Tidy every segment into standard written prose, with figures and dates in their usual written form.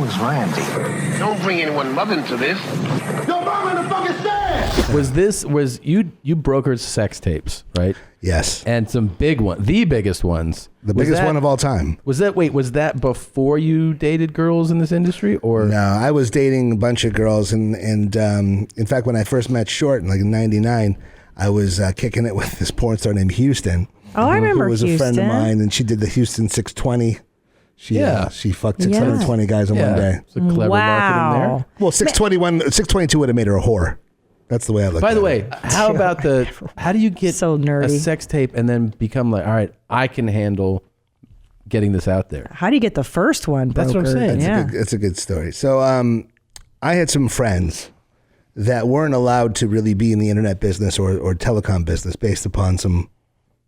is Randy? Don't bring anyone mother into this. Your mom in the fucking stand! Was you brokered sex tapes, right? Yes. And some big ones, the biggest ones. The biggest one of all time. Was that before you dated girls in this industry, or? No, I was dating a bunch of girls, and in fact, when I first met Short in '99, I was kicking it with this porn star named Houston. Oh, I remember who was Houston. a friend of mine, and she did the Houston 620. She fucked 620 guys in one day. It's a clever marketing there. Well, 622 would have made her a whore. That's the way I look at it. By the way, how about how do you get so nerdy. a sex tape and then become like, all right, I can handle getting this out there? How do you get the first one brokered? That's what I'm saying. It's a good story. So I had some friends that weren't allowed to really be in the internet business or telecom business based upon some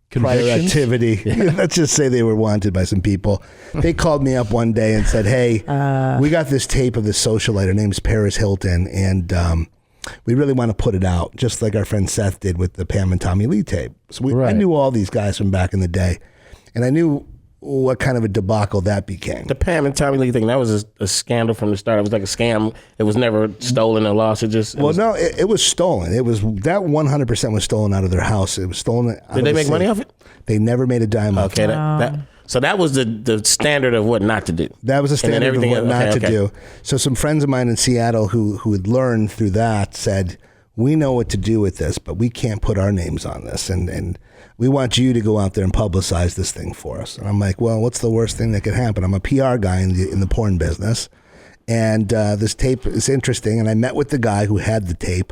prior activity. Let's just say they were wanted by some people. They called me up one day and said, hey, we got this tape of this socialite. Her name's Paris Hilton, and we really want to put it out, just like our friend Seth did with the Pam and Tommy Lee tape. So I knew all these guys from back in the day, and I knew what kind of a debacle that became. The Pam and Tommy Lee thing, that was a scandal from the start. It was like a scam. It was never stolen or lost. It was stolen. It was that 100% was stolen out of their house. It was stolen. Did they make money off it? They never made a dime off it. Okay, so that was the standard of what not to do. That was the standard of what not to do. So some friends of mine in Seattle who had learned through that said, we know what to do with this, but we can't put our names on this. And we want you to go out there and publicize this thing for us. And I'm like, well, what's the worst thing that could happen? I'm a PR guy in the porn business. And this tape is interesting. And I met with the guy who had the tape.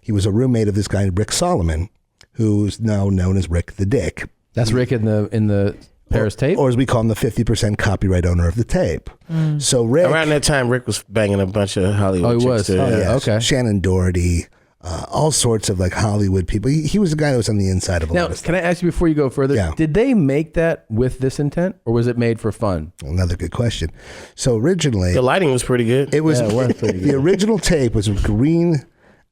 He was a roommate of this guy, Rick Solomon, who's now known as Rick the Dick. That's Rick in the Paris tape? Or as we call him, the 50% copyright owner of the tape. So Rick... Around that time, Rick was banging a bunch of Hollywood chicks too. Okay. Shannon Doherty, all sorts of like Hollywood people. He was the guy that was on the inside of a lot of stuff. Can I ask you before you go further? Yeah. Did they make that with this intent, or was it made for fun? Another good question. So originally... The lighting was pretty good. It was the original tape was a green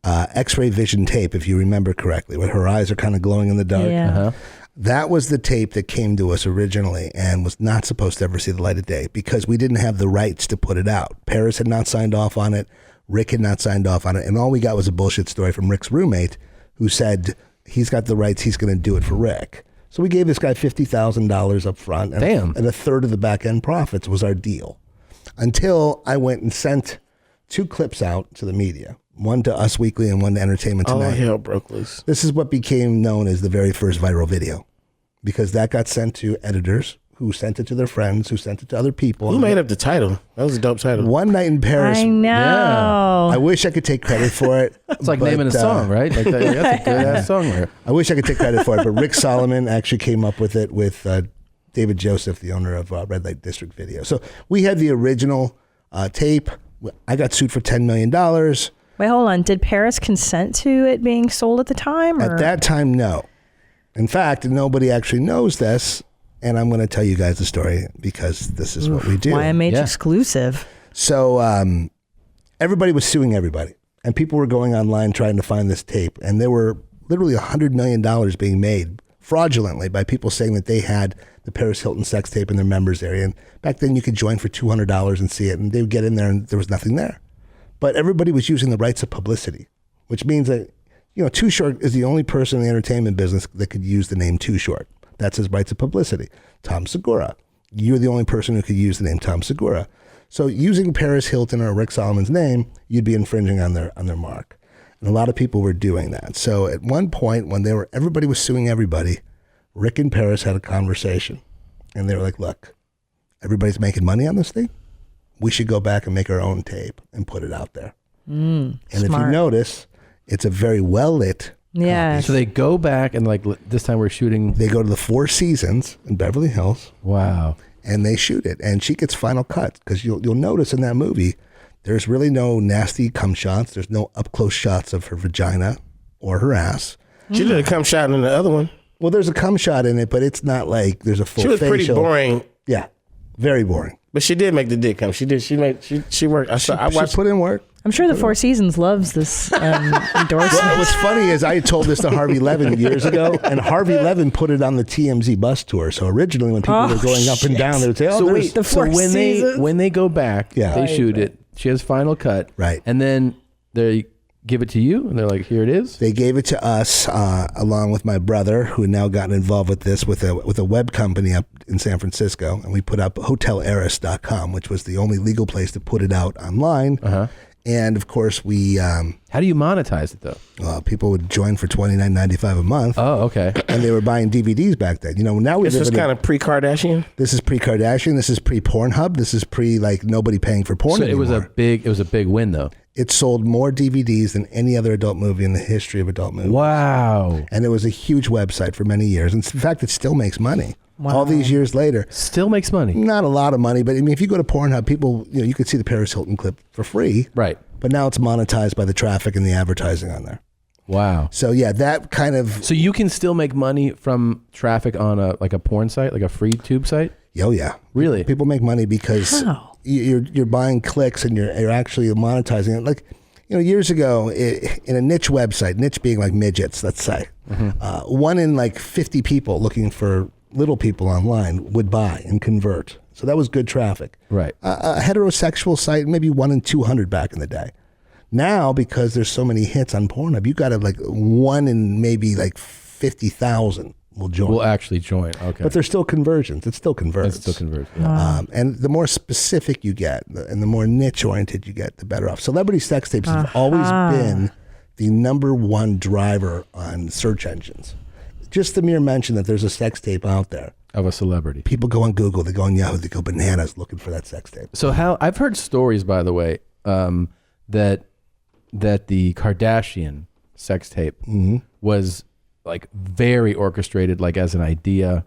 X-ray vision tape, if you remember correctly, where her eyes are kind of glowing in the dark. Yeah. Uh-huh. That was the tape that came to us originally and was not supposed to ever see the light of day because we didn't have the rights to put it out. Paris had not signed off on it. Rick had not signed off on it. And all we got was a bullshit story from Rick's roommate who said he's got the rights. He's going to do it for Rick. So we gave this guy $50,000 up front. And a third of the back end profits was our deal. Until I went and sent 2 clips out to the media. One to Us Weekly and one to Entertainment Tonight. Oh, hell broke loose. This is what became known as the very first viral video because that got sent to editors who sent it to their friends, who sent it to other people. Who made up the title? That was a dope title. One Night in Paris. I know. Yeah. I wish I could take credit for it. It's like naming a song, right? Like that's a good-ass song there. I wish I could take credit for it, but Rick Solomon actually came up with it with David Joseph, the owner of Red Light District Video. So we had the original tape. I got sued for $10 million. Wait, hold on. Did Paris consent to it being sold at the time? At that time, no. In fact, nobody actually knows this, and I'm going to tell you guys the story because this is what we do. YMH exclusive. So everybody was suing everybody, and people were going online trying to find this tape, and there were literally $100 million being made fraudulently by people saying that they had the Paris Hilton sex tape in their members area. And back then, you could join for $200 and see it, and they would get in there, and there was nothing there. But everybody was using the rights of publicity, which means that, Too Short is the only person in the entertainment business that could use the name Too Short. That's his rights of publicity. Tom Segura, you're the only person who could use the name Tom Segura. So using Paris Hilton or Rick Solomon's name, you'd be infringing on their mark. And a lot of people were doing that. So at one point when everybody was suing everybody, Rick and Paris had a conversation. And they were like, look, everybody's making money on this thing. We should go back and make our own tape and put it out there. And smart. If you notice, it's a very well-lit copy. So they go back and this time we're shooting. They go to the Four Seasons in Beverly Hills. Wow. And they shoot it. And she gets final cut because you'll notice in that movie, there's really no nasty cum shots. There's no up-close shots of her vagina or her ass. She did a cum shot in the other one. Well, there's a cum shot in it, but it's not like there's a full facial. She was pretty boring. Yeah, very boring. But she did make the dick come. She did. She worked. I watched. She put in work. I'm sure the Four Seasons loves this endorsement. Well, what's funny is I told this to Harvey Levin years ago, and Harvey Levin put it on the TMZ bus tour. So originally, when people were going up and down, they would say, "Oh, So there's wait, the so Four when Seasons. they go back, Yeah. they shoot it. She has final cut, Right. And then they give it to you, and they're like, "Here it is." They gave it to us, along with my brother, who had now gotten involved with this with a web company up in San Francisco, and we put up HotelEris.com, which was the only legal place to put it out online. And of course, we How do you monetize it though? people would join for $29.95 a month. Oh, okay. And they were buying DVDs back then. You know, now we This is kind of pre-Kardashian. This is pre-Kardashian. This is pre-Pornhub. This is pre like nobody paying for porn So anymore. it was a big win though. It sold more DVDs than any other adult movie in the history of adult movies. Wow. And it was a huge website for many years. And in fact, it still makes money. All these years later. Still makes money. Not a lot of money, but I mean, if you go to Pornhub, people, you could see the Paris Hilton clip for free. Right. But now it's monetized by the traffic and the advertising on there. Wow. So yeah, that kind of. So you can still make money from traffic on a porn site, like a free tube site? Oh yeah. Really? People make money because How? you're buying clicks and you're actually monetizing it. Like, years ago, in a niche website, niche being like midgets, let's say, one in like 50 people looking for little people online would buy and convert. So that was good traffic. Right. A heterosexual site, maybe 1 in 200 back in the day. Now, because there's so many hits on Pornhub, you got to like 1 in maybe like 50,000 will join. Will actually join. Okay. But there's still conversions. It still converts. It still converts. Yeah. And the more specific you get and the more niche oriented you get, the better off. Celebrity sex tapes have always been the #1 driver on search engines. Just the mere mention that there's a sex tape out there. Of a celebrity. People go on Google, they go on Yahoo, they go bananas looking for that sex tape. So I've heard stories, by the way, that the Kardashian sex tape was like very orchestrated, like as an idea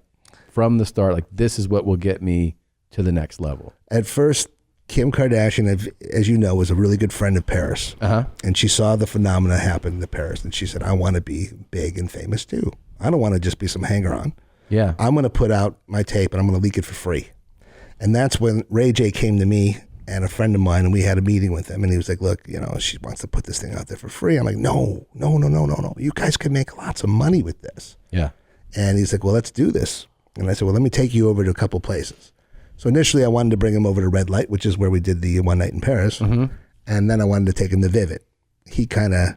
from the start. Like, this is what will get me to the next level. At first, Kim Kardashian, as you know, was a really good friend of Paris. And she saw the phenomena happen in Paris, and she said, I want to be big and famous too. I don't want to just be some hanger-on. Yeah. I'm going to put out my tape and I'm going to leak it for free. And that's when Ray J came to me and a friend of mine, and we had a meeting with him, and he was like, look, she wants to put this thing out there for free. I'm like, no. You guys can make lots of money with this. Yeah. And he's like, well, let's do this. And I said, well, let me take you over to a couple places. So initially I wanted to bring him over to Red Light, which is where we did the One Night in Paris. And then I wanted to take him to Vivid. He kind of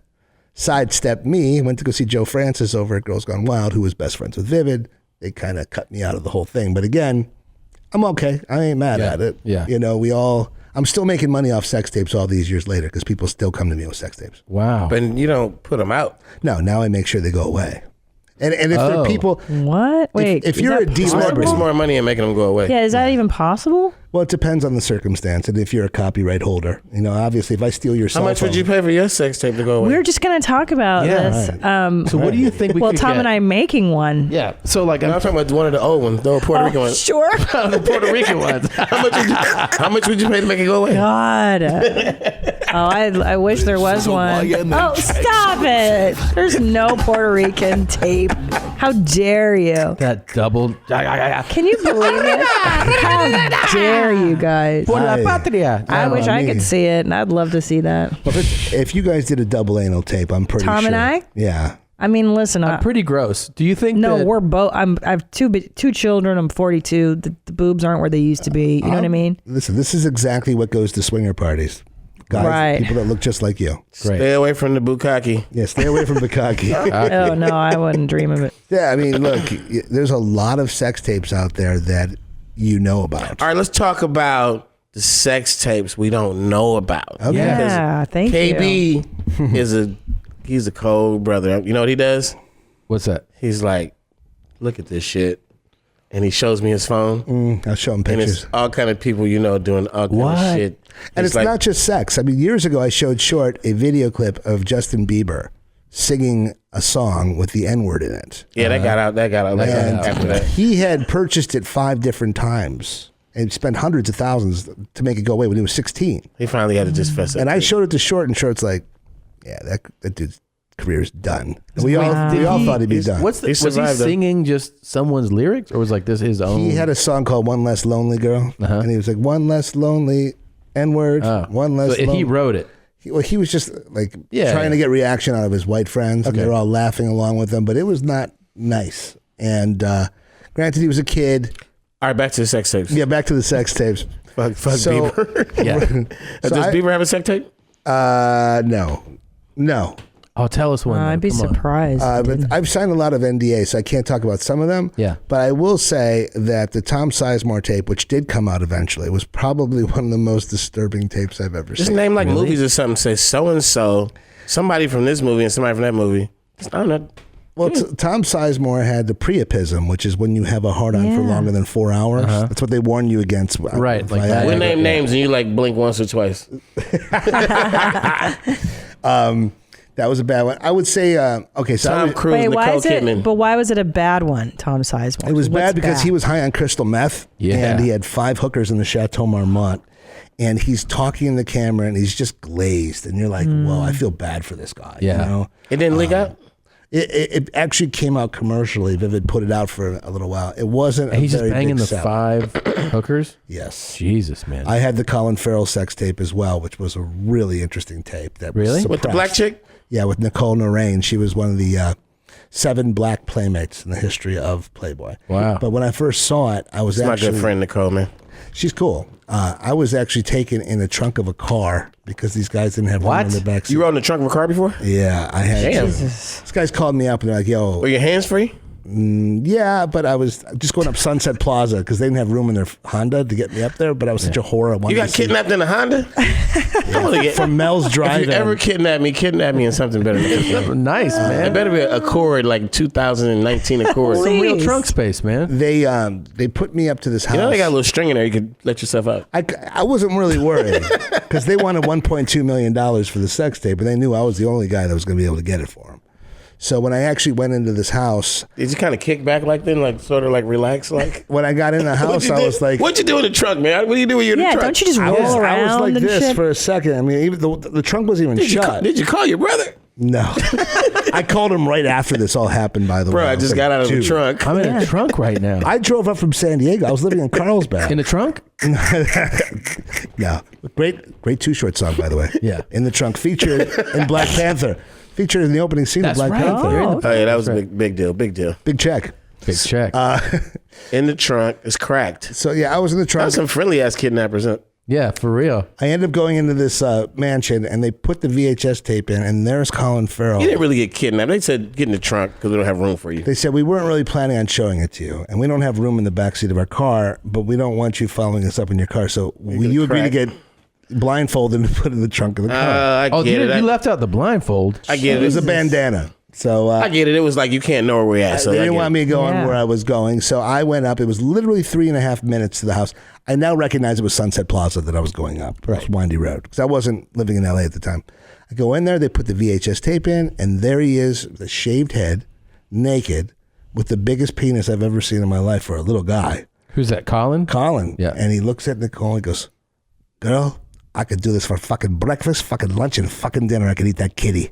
sidestepped me, went to go see Joe Francis over at Girls Gone Wild, who was best friends with Vivid. They kind of cut me out of the whole thing. But again, I'm okay. I ain't mad at it. Yeah. I'm still making money off sex tapes all these years later because people still come to me with sex tapes. Wow. But you don't put them out. No, now I make sure they go away. And if there are people... What? Wait. if is you're that a dealer- possible? It's more money in making them go away. Yeah, is that even possible? Well, it depends on the circumstance and if you're a copyright holder. Obviously, if I steal your cell How much phone... would you pay for your sex tape to go away? We're just going to talk about this. So what do you think we Well, could Tom get? and I making one. Yeah. So like, I'm talking about one of the old ones, the Puerto Rican ones. Sure. the Puerto Rican ones. How much would you pay to make it go away? God. I wish there was one. Oh, stop it. There's no Puerto Rican tape. How dare you? That double. Can you believe it? How dare you guys? Por la patria. I wish I could see it, and I'd love to see that. Well, if you guys did a double anal tape, I'm pretty sure... Tom and I? Yeah. I mean, listen. I'm pretty gross. Do you think? No, that, we're both. I have two children. I'm 42. The boobs aren't where they used to be. You know what I mean? Listen, this is exactly what goes to swinger parties. Guys, Right. people that look just like you. Great. Stay away from the bukkake. Yeah, stay away from Bukkake. Oh no, I wouldn't dream of it. Yeah, I mean, look, there's a lot of sex tapes out there that you know about. All right, let's talk about the sex tapes we don't know about. Okay. Yeah, thank you. KB he's a cold brother. You know what he does? What's that? He's like, look at this shit. And he shows me his phone. I'll show them And pictures. it's all kind of people doing all kind of shit. And it's like, not just sex. I mean, years ago, I showed Short a video clip of Justin Bieber singing a song with the N-word in it. Yeah, that got out And after that. he had purchased it 5 different times and spent hundreds of thousands to make it go away when he was 16. He finally had to just fess up. And I showed it to Short, and Short's like, yeah, that dude's career is done. And we all thought he'd be done. Was he survived it. singing just someone's lyrics, or was like this his own? He had a song called One Less Lonely Girl, and he was like, one less lonely N-word, one less So he lonely. wrote it. He was just like Yeah, trying yeah. to get reaction out of his white friends, and Okay. they're all laughing along with him, but it was not nice. And granted, he was a kid. All right, back to the sex tapes. Yeah, back to the sex tapes. Fuck So- Bieber. Yeah. Does Bieber have a sex tape? No. Oh, tell us one. I'd be Come on. surprised. But I've signed a lot of NDAs, so I can't talk about some of them. Yeah. But I will say that the Tom Sizemore tape, which did come out eventually, was probably one of the most disturbing tapes I've ever Just seen. name like movies or something. Say so and so, somebody from this movie and somebody from that movie. I don't know. Well, Tom Sizemore had the priapism, which is when you have a hard on for Yeah. longer than 4 hours. That's what they warn you against. Right, like Viagra. that. We Yeah. name names and you like blink once or twice. That was a bad one. I would say, okay, so I Tom was- Cruise, Wait, why Nicole is it? Kidman. But why was it a bad one, Tom Sizemore? it was What's bad because he was high on crystal meth, Yeah. and he had 5 hookers in the Chateau Marmont, and he's talking in the camera, and he's just glazed, and you're like, whoa, I feel bad for this guy. Yeah. You know? It didn't leak out? It actually came out commercially. Vivid put it out for a little while. It wasn't. And he's a just very banging big the sell. 5 hookers. Yes. Jesus, man. I had the Colin Farrell sex tape as well, which was a really interesting tape. That was Really? With the black suppressed. chick? Yeah, with Nicole Narain. She was one of the 7 black playmates in the history of Playboy. Wow. But when I first saw it, I was It's my actually... good friend Nicole, man. She's cool. I was actually taken in the trunk of a car because these guys didn't have room What? in the back seat. You rode in the trunk of a car before? Yeah, I had Damn. to. These guys called me up and they're like, yo, Were your hands free? yeah, but I was just going up Sunset Plaza because they didn't have room in their Honda to get me up there, but I was such a whore. I wanted You got to see- kidnapped in a Honda? I want to get. from Mel's If Drive. you ever kidnap me in something better than this. Nice, It man. better be a Accord, like 2019 Accord. Some real Please. trunk space, man. They put me up to this house. You know they got a little string in there. You could let yourself out. I wasn't really worried because they wanted $1.2 million for the sex tape, and they knew I was the only guy that was going to be able to get it for them. So when I actually went into this house, Did you kind of kick back like then, like sort of like relax, like? when I got in the house, I was like, "What'd you do in the trunk, man? What do you do when you're in Yeah, the trunk?" don't you just I roll was around like and this shit? for a second. I mean, even the trunk wasn't even shut. Did you call your brother? No, I called him right after this all happened. By the Bro, way, I was just like, got out of the "Dude." trunk. I'm in a trunk right now. I drove up from San Diego. I was living in Carlsbad. In the trunk? Yeah, great Too Short song, by the way. Yeah. In the Trunk, featured in Black Panther, featured in the opening scene That's of Black right. Panther. You're in the- Oh yeah, that was a big deal. Big deal. Big check. Big check. In the trunk, it's cracked. So yeah, I was in the trunk. That's some friendly ass kidnappers. Huh? yeah, for real. I ended up going into this mansion, and they put the VHS tape in, and there's Colin Farrell. You didn't really get kidnapped. They said get in the trunk because we don't have room for you. They said, we weren't really planning on showing it to you, and we don't have room in the backseat of our car, but we don't want you following us up in your car. So will you agree to crack. get blindfolded and put in the trunk of the car? I Oh, get you, it. you left out the blindfold. I get It was it. a bandana. So I get it. It was like you can't know where we're at. So they I didn't get want it. me going Yeah. where I was going. So I went up. It was literally 3.5 minutes to the house. I now recognize it was Sunset Plaza that I was going up. It was Windy Road. Because I wasn't living in LA at the time. I go in there, they put the VHS tape in, and there he is, with a shaved head, naked, with the biggest penis I've ever seen in my life for a little guy. Who's that, Colin? Colin. Yeah. And he looks at Nicole and goes, girl, I could do this for fucking breakfast, fucking lunch, and fucking dinner. I could eat that kitty.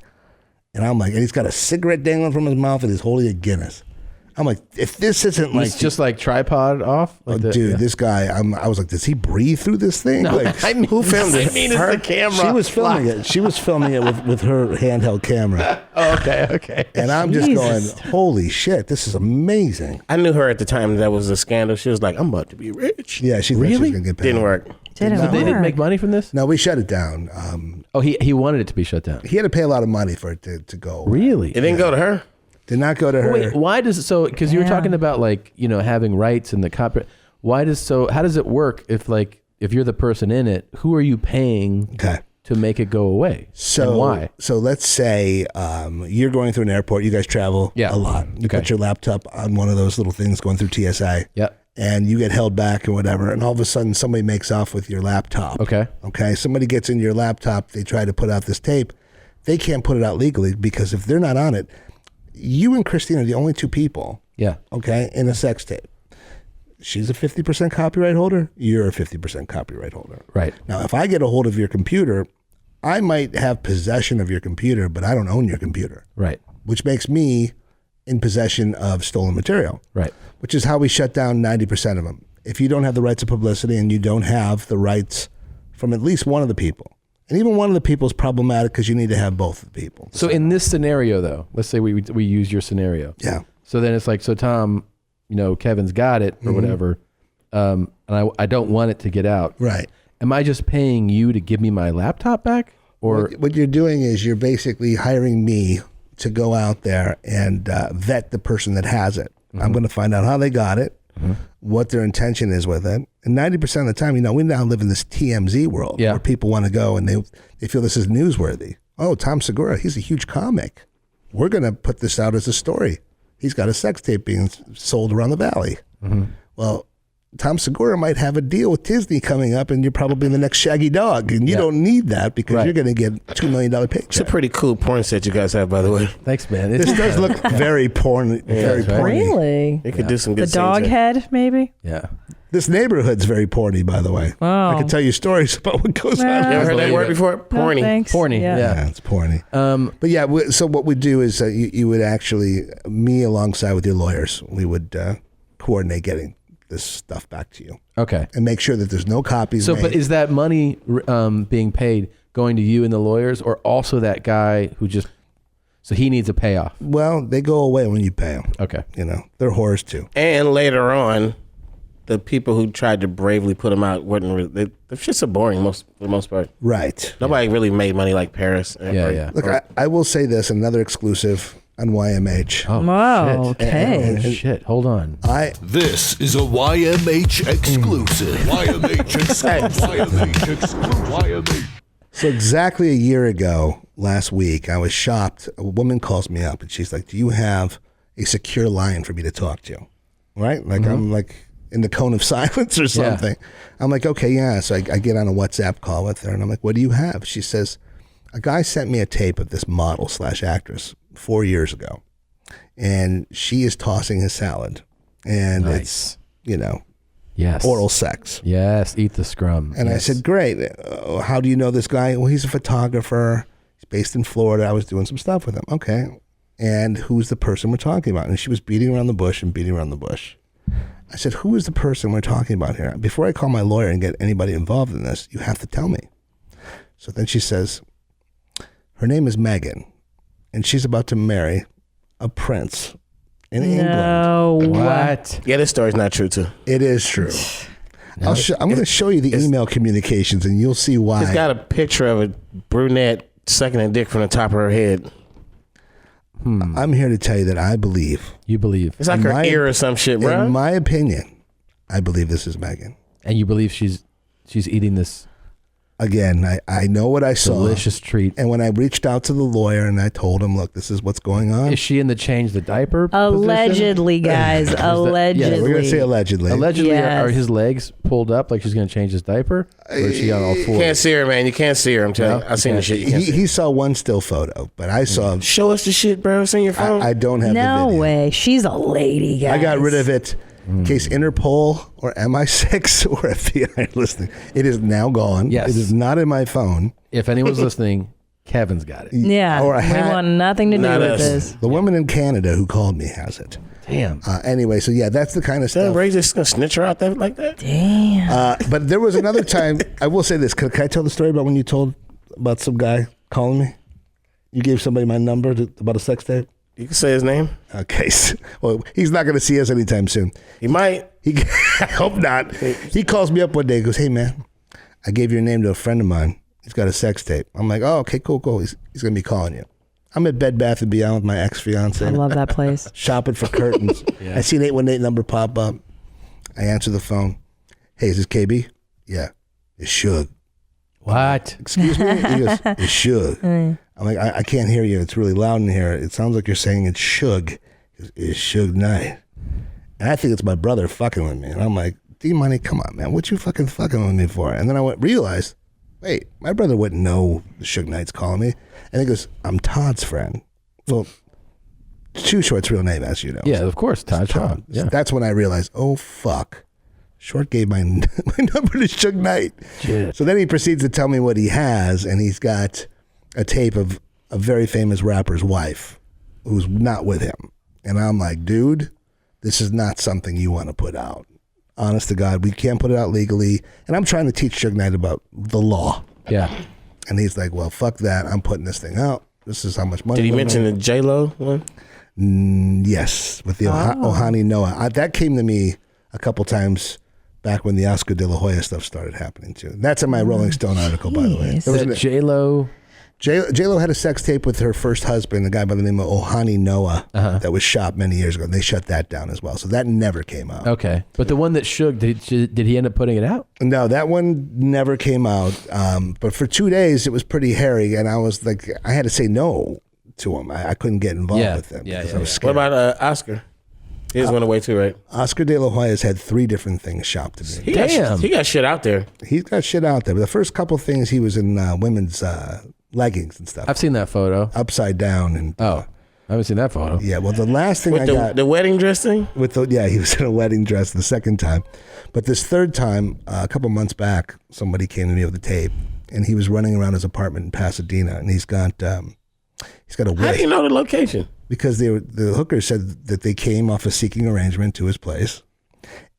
And I'm like, and he's got a cigarette dangling from his mouth and he's holding a Guinness. I'm like, if this isn't like, It's just like tripod off? Like the- dude, yeah. this guy, I was like, does he breathe through this thing? Like, I mean, Who filmed it? I mean, it's the camera. she was filming it. She was filming it with her handheld camera. Oh, okay. And I'm just Jesus. going, holy shit, this is amazing. I knew her at the time that was a scandal. She was like, I'm about to be rich. Yeah, she thought she was Really? going to get paid. Didn't work. Didn't So they didn't work. make money from this? No, we shut it down. Oh, he wanted it to be shut down. He had to pay a lot of money for it to go. Really? It didn't go to her. Did not go to her. Wait, why does it so? Because you were Yeah. talking about like having rights and the copyright. How does it work if you're the person in it? Who are you paying Okay. to make it go away? So and why? So let's say you're going through an airport. You guys travel Yeah. a lot. You Okay. put your laptop on one of those little things going through TSA. Yep. And you get held back and whatever. And all of a sudden somebody makes off with your laptop. Okay. Okay. Somebody gets into your laptop. They try to put out this tape. They can't put it out legally because if they're not on it, you and Christina are the only two people. Yeah. Okay. In a sex tape. She's a 50% copyright holder. You're a 50% copyright holder. Right. Now, if I get a hold of your computer, I might have possession of your computer, but I don't own your computer, Right. which makes me in possession of stolen material, Right. which is how we shut down 90% of them. If you don't have the rights of publicity and you don't have the rights from at least one of the people, And even one of the people is problematic because you need to have both of the people. So in this scenario, though, let's say we use your scenario. Yeah. So then it's like, so Tom, Kevin's got it or whatever, and I don't want it to get out. Right. Am I just paying you to give me my laptop back? Or what you're doing is you're basically hiring me to go out there and vet the person that has it. I'm going to find out how they got it, what their intention is with it. And 90% of the time, we now live in this TMZ world where people want to go and they feel this is newsworthy. Oh, Tom Segura, he's a huge comic. We're going to put this out as a story. He's got a sex tape being sold around the valley. Well, Tom Segura might have a deal with Disney coming up, and you're probably the next Shaggy Dog, and you don't need that because you're going to get a $2 million paycheck. It's a pretty cool porn set you guys have, by the way. Thanks, man. This does look very very porny. Really? You could do some good The dog scenes head, maybe? Yeah. This neighborhood's very porny, by the way. Oh. I can tell you stories about what goes on. You ever heard that believe word it. before? No, Porny. thanks. Porny, Yeah. yeah. It's porny. But yeah, so what we do is you would actually, me alongside with your lawyers, we would coordinate getting this stuff back to you. Okay. And make sure that there's no copies So, made. but is that money being paid going to you and the lawyers, or also that guy who so he needs a payoff? Well, they go away when you pay them. Okay. They're whores too. And later on, the people who tried to bravely put them out weren't. The shits are boring for the most part. Right. Nobody really made money like Paris. Yeah. Look, I will say this, another exclusive on YMH. Oh, Wow, shit. okay. Shit. Hold on. This is a YMH exclusive. YMH exclusive. YMH exclusive. YMH. So exactly a year ago, last week, I was shocked. A woman calls me up and she's like, "Do you have a secure line for me to talk to you?" Right? Like I'm like in the cone of silence or something. I'm like, okay, yeah. So I get on a WhatsApp call with her and I'm like, "What do you have?" She says, "A guy sent me a tape of this model / actress 4 years ago, and she is tossing his salad, and Nice. it's Yes. oral sex." Yes. Eat the scrum. And I said, "Great. How do you know this guy?" "Well, he's a photographer. He's based in Florida. I was doing some stuff with him." "Okay. And who's the person we're talking about?" And she was beating around the bush and beating around the bush. I said, "Who is the person we're talking about here? Before I call my lawyer and get anybody involved in this, you have to tell me." So then she says, "Her name is Megan, and she's about to marry a prince in England." No. What? Yeah, this story's not true too. It is true. I'm going to show you the email communications, and you'll see why. It's got a picture of a brunette sucking a dick from the top of her head. I'm here to tell you that I believe, You believe. It's like In her my- ear or some shit, bro. in my opinion, I believe this is Megan. And you believe she's eating this Again, I know what I saw. delicious treat. And when I reached out to the lawyer and I told him, "Look, this is what's going on." Is she in the change the diaper position? Allegedly, guys. Allegedly. We're going to say allegedly. Allegedly, Yes. are his legs pulled up like she's going to change his diaper? Or is she on all You fours? can't see her, man. You can't see her. I'm telling you. I seen the shit. You can't see. He saw one still photo, but I saw. Show us the shit, bro. It's in your phone. I don't have the No video. way. She's a lady, guys. I got rid of it in case Interpol or MI6 or FBI are listening. It is now gone. Yes. It is not in my phone. If anyone's listening, Kevin's got it. Yeah. Or a we hat. want nothing to do Not with us. this. The woman in Canada who called me has it. Damn. Anyway, so yeah, that's the kind of Damn, stuff. Ray's just gonna snitch her out there like that. Damn. But there was another time. I will say this. Can I tell the story about when you told about some guy calling me? You gave somebody my number about a sex tape? You can say his name. Okay. Well, he's not going to see us anytime soon. He might. I hope not. He calls me up one day and goes, "Hey, man, I gave your name to a friend of mine. He's got a sex tape." I'm like, "Oh, okay, cool. He's going to be calling you." I'm at Bed Bath & Beyond with my ex-fiance. I love that place. Shopping for curtains. I see an 818 number pop up. I answer the phone. "Hey, is this KB?" "Yeah." "It's Suge." What? "Excuse me?" He goes, "It's Suge." I'm like, I can't hear you. It's really loud in here. It sounds like you're saying it's Suge. He goes, "It's Suge Knight." And I think it's my brother fucking with me. And I'm like, D-Money, come on, man. What you fucking with me for? And then I realized, wait, my brother wouldn't know the Suge Knight's calling me. And he goes, "I'm Todd's friend." Well, Too Short's real name, as you know. Yeah, of course. Todd Shaw. Todd. Yeah. That's when I realized, oh, fuck. Short gave my number to Suge Knight. Shit. So then he proceeds to tell me what he has, and he's got a tape of a very famous rapper's wife who's not with him. And I'm like, dude, this is not something you want to put out. Honest to God, we can't put it out legally. And I'm trying to teach Suge Knight about the law. Yeah. And he's like, well, fuck that. I'm putting this thing out. This is how much money. Did he mention the J-Lo one? Yes, with the Ohani Noah. That came to me a couple times back when the Oscar De La Hoya stuff started happening too. That's in my Rolling Stone article, by the way. Jeez. That J-Lo. J-Lo had a sex tape with her first husband, a guy by the name of Ohani Noah, that was shot many years ago. And they shut that down as well. So that never came out. Okay. But the one that shook, did he end up putting it out? No, that one never came out. But for 2 days, it was pretty hairy. And I was like, I had to say no to him. I couldn't get involved with him because I was scared. What about Oscar? He just went away too, right? Oscar De La Hoya's had 3 different things shopped to me. He got shit out there. He's got shit out there. But the first couple things, he was in women's leggings and stuff. I've seen that photo. Upside down. And I haven't seen that photo. yeah, well, the last thing With I the, got... the wedding dress thing? he was in a wedding dress the second time. But this third time, a couple months back, somebody came to me with a tape, and he was running around his apartment in Pasadena, and he's got a whisk. How do you know the location? Because the hooker said that they came off a seeking arrangement to his place,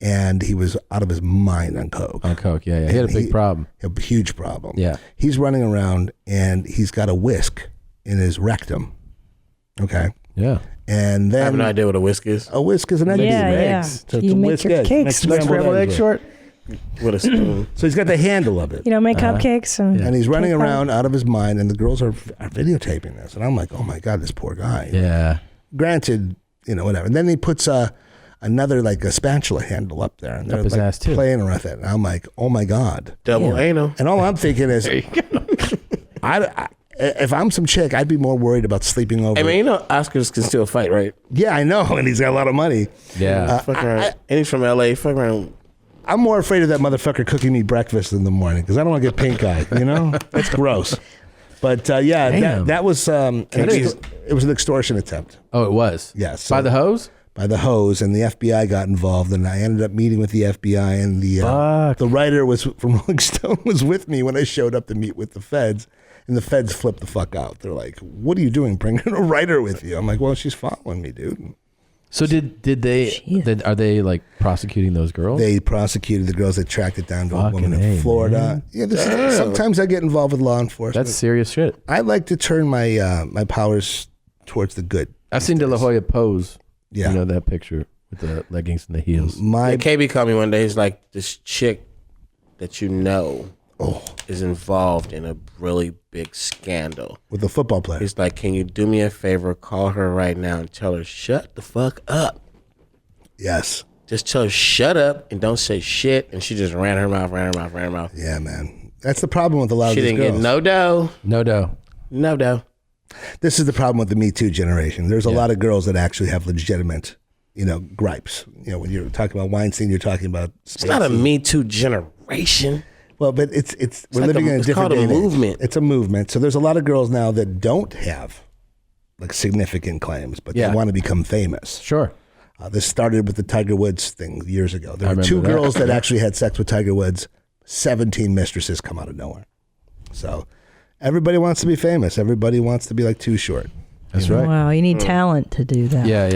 and he was out of his mind on coke. On coke, yeah. He had a big problem. A huge problem. Yeah. He's running around, and he's got a whisk in his rectum. Okay. Yeah. And then I have no idea what a whisk is. a whisk is an egg. Yeah. You make your cakes. Scrambled egg short? With a spoon. So he's got the handle of it. You know, make cupcakes And he's running cake around out of his mind, and the girls are videotaping this. And I'm like, oh my God, this poor guy. Yeah. Granted, whatever. And then he puts another, like a spatula handle up there. And they're Up his like ass, too. playing around with it. And I'm like, oh my God. Double anal. And all I'm thinking is, if I'm some chick, I'd be more worried about sleeping over. I mean, Oscars can still fight, right? Yeah, I know. And he's got a lot of money. Yeah. Fuck around. And he's from LA. Fuck around. I'm more afraid of that motherfucker cooking me breakfast in the morning because I don't want to get pink eye. That's gross. But that was it was an extortion attempt. Oh, it was? Yes. By the hose? By the hose, and the FBI got involved, and I ended up meeting with the FBI, and the writer from Rolling Stone was with me when I showed up to meet with the feds, and the feds flipped the fuck out. They're like, "What are you doing, bringing a writer with you?" I'm like, "Well, she's following me, dude." So did they? Are they like prosecuting those girls? They prosecuted the girls that tracked it down to a woman in Florida. Man. Yeah, sometimes I get involved with law enforcement. That's serious shit. I like to turn my my powers towards the good. I've seen De La Hoya pose. Yeah. That picture with the leggings and the heels. KB called me one day. He's like, this chick that is involved in a really big scandal. With the football player. He's like, can you do me a favor? Call her right now and tell her, shut the fuck up. Yes. Just tell her, shut up and don't say shit. And she just ran her mouth. Yeah, man. That's the problem with a lot of She these didn't girls. get no dough. No dough. This is the problem with the Me Too generation. There's a lot of girls that actually have legitimate, gripes. When you're talking about Weinstein, you're talking about... It's not a Me Too generation. Well, but we're living in a different called a day and age. movement. It's a movement. So there's a lot of girls now that don't have like significant claims, but they want to become famous. Sure. This started with the Tiger Woods thing years ago. There were 2 remember that. girls that actually had sex with Tiger Woods. 17 mistresses come out of nowhere. So everybody wants to be famous. Everybody wants to be like Too Short. That's right. Wow, you need talent to do that. Yeah.